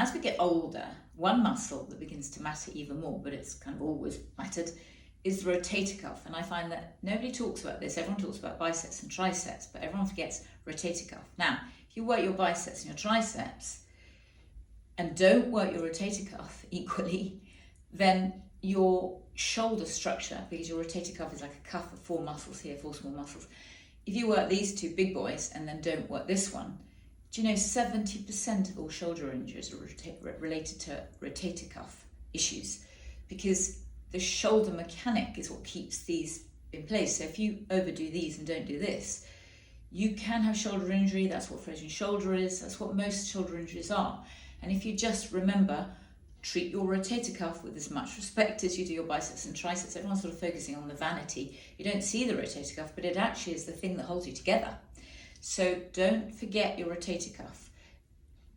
As we get older, one muscle that begins to matter even more, but it's kind of always mattered, is the rotator cuff. And I find that nobody talks about this. Everyone talks about biceps and triceps, but everyone forgets rotator cuff. Now, if you work your biceps and your triceps and don't work your rotator cuff equally, then your shoulder structure, because your rotator cuff is like a cuff of 4 muscles here, 4 small muscles. If you work these 2 big boys and then don't work this one, do you know 70% of all shoulder injuries are related to rotator cuff issues? Because the shoulder mechanic is what keeps these in place. So if you overdo these and don't do this, you can have shoulder injury. That's what frozen shoulder is. That's what most shoulder injuries are. And if you just remember, treat your rotator cuff with as much respect as you do your biceps and triceps. Everyone's sort of focusing on the vanity. You don't see the rotator cuff, but it actually is the thing that holds you together. So don't forget your rotator cuff.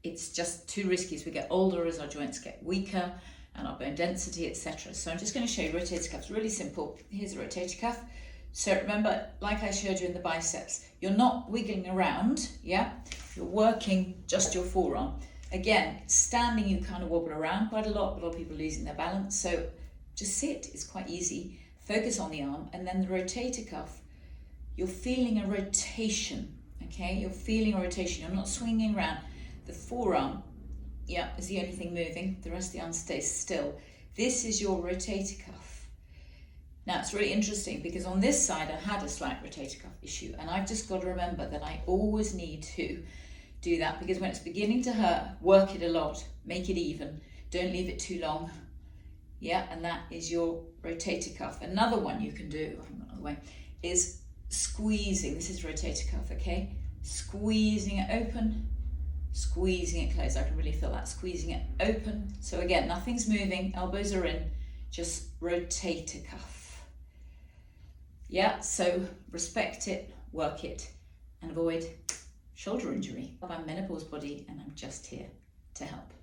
It's just too risky as we get older, as our joints get weaker and our bone density, etc. So I'm just going to show you rotator cuff. It's really simple. Here's a rotator cuff. So remember, like I showed you in the biceps, you're not wiggling around, yeah? You're working just your forearm. Again, standing, you kind of wobble around quite a lot of people losing their balance. So just sit, it's quite easy. Focus on the arm, and then the rotator cuff, you're feeling a rotation, okay? You're feeling a rotation, you're not swinging around. The forearm, yeah, is the only thing moving. The rest of the arm stays still. This is your rotator cuff. Now, it's really interesting because on this side, I had a slight rotator cuff issue, and I've just got to remember that I always need to do that, because when it's beginning to hurt, work it a lot, make it even, don't leave it too long. Yeah, and that is your rotator cuff. Another one you can do, another way, is squeezing. This is rotator cuff, okay? Squeezing it open, squeezing it closed. I can really feel that, squeezing it open. So again, nothing's moving, elbows are in, just rotator cuff. Yeah, so respect it, work it, and avoid shoulder injury. I'm menopause body, and I'm just here to help.